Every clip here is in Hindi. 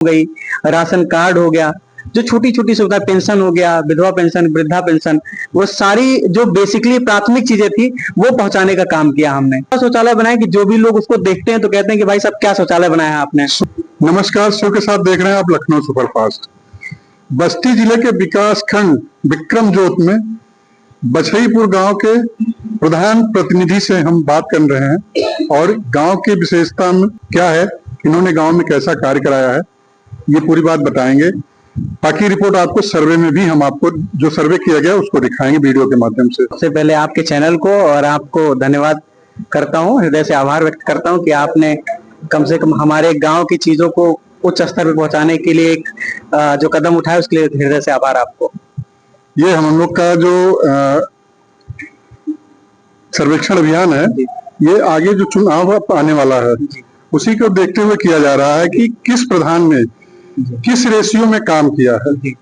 गई, राशन कार्ड हो गया, जो छोटी छोटी सुविधा, पेंशन हो गया, विधवा पेंशन, वृद्धा पेंशन, वो सारी जो बेसिकली प्राथमिक चीजें थी वो पहुंचाने का काम किया हमने। शौचालय बनाए कि जो भी लोग उसको देखते हैं तो कहते हैं कि भाई साहब क्या शौचालय बनाया है आपने। नमस्कार, शो के साथ देख रहे हैं आप लखनऊ सुपरफास्ट। बस्ती जिले के विकास खंड विक्रम जोत में बछईपुर गांव के प्रधान प्रतिनिधि से हम बात कर रहे हैं और गांव की विशेषता में क्या है, इन्होंने गांव में कैसा कार्य कराया है, ये पूरी बात बताएंगे। बाकी रिपोर्ट आपको सर्वे में भी हम आपको जो सर्वे किया गया उसको दिखाएंगे वीडियो के माध्यम से। सबसे पहले आपके चैनल को और आपको धन्यवाद करता हूँ, हृदय से आभार व्यक्त करता हूँ कि आपने कम से कम हमारे गांव की चीजों को उच्च स्तर पर पहुंचाने के लिए एक जो कदम उठाया उसके लिए हृदय से आभार आपको। ये हम लोग का जो सर्वेक्षण अभियान है, ये आगे जो चुनाव आने वाला है उसी को देखते हुए किया जा रहा है कि किस प्रधान ने किस रेशियो में काम किया है,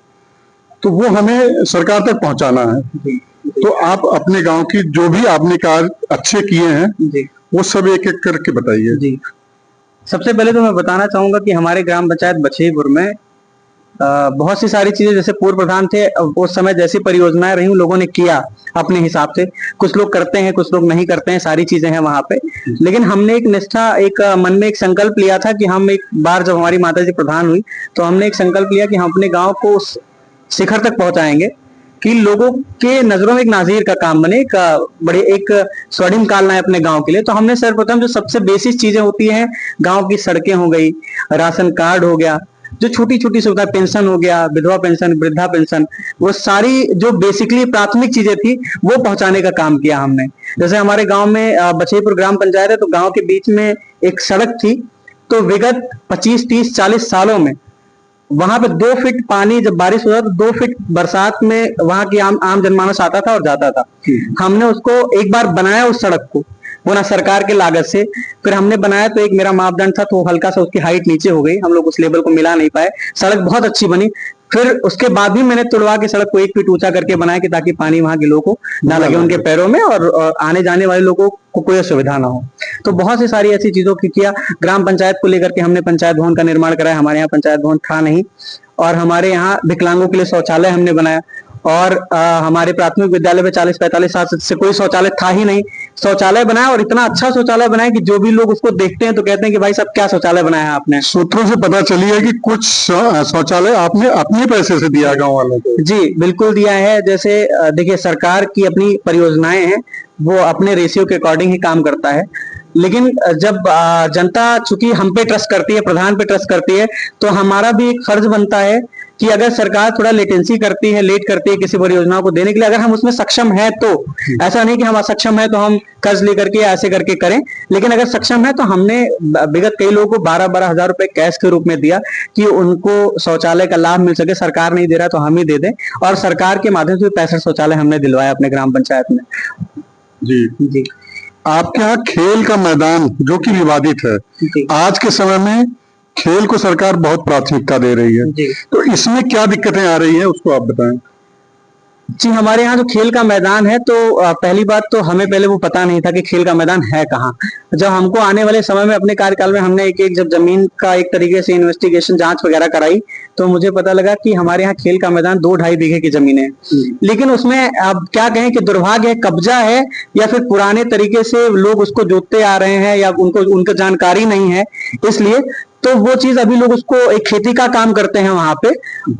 तो वो हमें सरकार तक पहुंचाना है। तो आप अपने गांव की जो भी आपने कार्य अच्छे किए हैं वो सब एक एक करके बताइए। सबसे पहले तो मैं बताना चाहूंगा कि हमारे ग्राम पंचायत बछईपुर में बहुत सी सारी चीजें, जैसे पूर्व प्रधान थे उस समय जैसी परियोजनाएं रही लोगों ने किया अपने हिसाब से, कुछ लोग करते हैं कुछ लोग नहीं करते हैं, सारी चीजें हैं वहां पे। लेकिन हमने एक निष्ठा, एक मन में एक संकल्प लिया था कि हम एक बार जब हमारी माता जी प्रधान हुई तो हमने एक संकल्प लिया कि हम अपने गांव को उस शिखर तक पहुंचाएंगे कि लोगों के नजरों में एक नाजीर का काम बने, बड़े एक स्वर्णिम काल आए अपने गांव के लिए। तो हमने सर्वप्रथम जो सबसे बेसिक चीजें होती हैं, गांव की सड़कें हो गई, राशन कार्ड हो गया, जो छोटी छोटी सुविधा, पेंशन हो गया, विधवा पेंशन, वृद्धा पेंशन, वो सारी जो बेसिकली प्राथमिक चीजें थी वो पहुंचाने का काम किया हमने। जैसे हमारे गांव में बछईपुर ग्राम पंचायत है, तो गांव के बीच में एक सड़क थी, तो विगत 25, 30, 40 सालों में वहां पे 2 फीट पानी जब बारिश हुआ तो 2 फीट बरसात में वहां की आम जनमानस आता था और जाता था। हमने उसको एक बार बनाया उस सड़क को, वो ना सरकार के लागत से, फिर हमने बनाया तो एक मेरा मापदंड था तो हल्का सा उसकी हाइट नीचे हो गई, हम लोग उस लेवल को मिला नहीं पाए, सड़क बहुत अच्छी बनी। फिर उसके बाद भी मैंने तुड़वा के सड़क को 1 फीट ऊंचा करके बनाया कि ताकि पानी वहां के लोगों को ना लगे उनके पैरों में और आने जाने वाले लोगों को कोई असुविधा ना हो। तो बहुत सी सारी ऐसी चीजों की किया। ग्राम पंचायत को लेकर के हमने पंचायत भवन का निर्माण कराया, हमारे यहाँ पंचायत भवन था नहीं, और हमारे यहाँ विकलांगों के लिए शौचालय हमने बनाया। और हमारे प्राथमिक विद्यालय में 40-45 साल से कोई शौचालय था ही नहीं, शौचालय बनाया, और इतना अच्छा शौचालय बनाया कि जो भी लोग उसको देखते हैं तो कहते हैं कि भाई साहब क्या शौचालय बनाया है आपने। सूत्रों से पता चली है कि कुछ शौचालय आपने अपने पैसे से दिया गांव वालों को। जी बिल्कुल दिया है। जैसे देखिए, सरकार की अपनी परियोजनाएं हैं, वो अपने रेशियो के अकॉर्डिंग ही काम करता है, लेकिन जब जनता चूंकि हम पे ट्रस्ट करती है, प्रधान पे ट्रस्ट करती है, तो हमारा भी एक फर्ज बनता है कि अगर सरकार थोड़ा लेटेंसी करती है, लेट करती है किसी परियोजना को देने के लिए, अगर हम उसमें सक्षम है तो, ऐसा नहीं कि हम असक्षम है तो हम कर्ज लेकर के ऐसे करके करें, लेकिन अगर सक्षम है तो हमने विगत कई लोगों को 12-12 हजार रुपए कैश के रूप में दिया कि उनको शौचालय का लाभ मिल सके। सरकार नहीं दे रहा तो हम ही दे दें, और सरकार के माध्यम से 65 शौचालय हमने दिलवाया अपने ग्राम पंचायत में। जी, आपके यहाँ खेल का मैदान जो कि विवादित है, आज के समय में खेल को सरकार बहुत प्राथमिकता दे रही है, तो इसमें क्या दिक्कतें आ रही हैं उसको आप बताएं। जी, हमारे यहाँ जो खेल का मैदान है, तो पहली बात तो हमें पहले वो पता नहीं था कि खेल का मैदान है कहाँ। जब हमको आने वाले समय में अपने कार्यकाल में हमने एक जब जमीन का एक तरीके से इन्वेस्टिगेशन, जांच वगैरह कराई, तो मुझे पता लगा कि हमारे यहाँ खेल का मैदान 2-2.5 बीघे की जमीन है, लेकिन उसमें अब क्या कहें कि दुर्भाग्य है, कब्जा है या फिर पुराने तरीके से लोग उसको जोतते आ रहे हैं या उनको जानकारी नहीं है, इसलिए तो वो चीज अभी लोग उसको एक खेती का काम करते हैं वहां पे।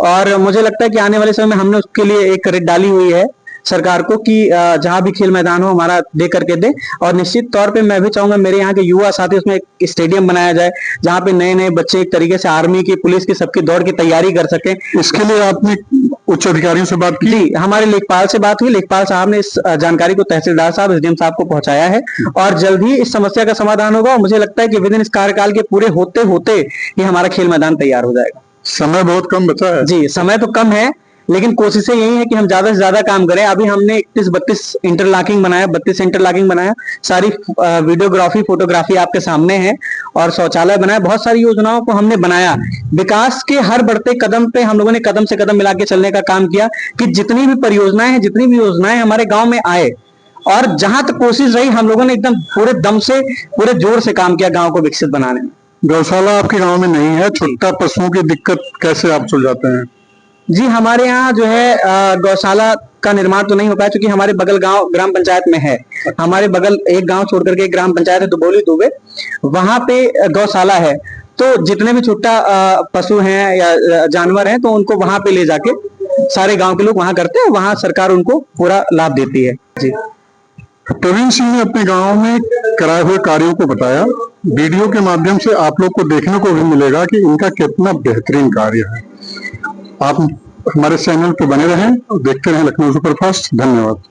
और मुझे लगता है कि आने वाले समय में हमने उसके लिए एक रिट डाली हुई है सरकार को कि जहां भी खेल मैदान हो हमारा दे करके दे। और निश्चित तौर पे मैं भी चाहूंगा मेरे यहाँ के युवा साथी उसमें एक स्टेडियम बनाया जाए जहां पे नए नए बच्चे एक तरीके से आर्मी की, पुलिस की, सबकी दौड़ की तैयारी कर सके। इसके लिए आपने उच्च अधिकारियों से बात की? जी, हमारे लेखपाल से बात हुई, लेखपाल साहब ने इस जानकारी को तहसीलदार साहब, एसडीएम साहब को पहुंचाया है, और जल्द ही इस समस्या का समाधान होगा। और मुझे लगता है कि विद इन इस कार्यकाल के पूरे होते होते ही हमारा खेल मैदान तैयार हो जाएगा। समय बहुत कम बचा है। जी, समय तो कम है, लेकिन कोशिशें यही है कि हम ज्यादा से ज्यादा काम करें। अभी हमने 31-32 इंटरलॉकिंग बनाया, 32 इंटरलॉकिंग बनाया, सारी वीडियोग्राफी, फोटोग्राफी आपके सामने है, और शौचालय बनाया, बहुत सारी योजनाओं को हमने बनाया। विकास के हर बढ़ते कदम पे हम लोगों ने कदम से कदम मिला के चलने का काम किया कि जितनी भी परियोजनाएं हैं, जितनी भी योजनाएं हमारे गांव में आए, और जहां तक कोशिश रही हम लोगों ने एकदम पूरे दम से, पूरे जोर से काम किया गांव को विकसित बनाने में। गौशाला आपके गांव में नहीं है, छोटा पशुओं की दिक्कत कैसे आप सुलझाते हैं? जी, हमारे यहाँ जो है गौशाला का निर्माण तो नहीं हो पाया, क्योंकि हमारे बगल गांव ग्राम पंचायत में है। हमारे बगल एक गांव छोड़ करके एक ग्राम पंचायत है दुबोली दुबे, वहां पे गौशाला है। तो जितने भी छोटा पशु हैं या जानवर हैं, तो उनको वहां पे ले जाके सारे गांव के लोग वहां करते हैं, वहां सरकार उनको पूरा लाभ देती है। जी। प्रवीण सिंह ने अपने गांव में कराए हुए कार्यों को बताया। वीडियो के माध्यम से आप लोग को देखने को भी मिलेगा कि इनका कितना बेहतरीन कार्य है। आप हमारे चैनल पे बने रहें और देखते रहें लखनऊ सुपरफास्ट। धन्यवाद।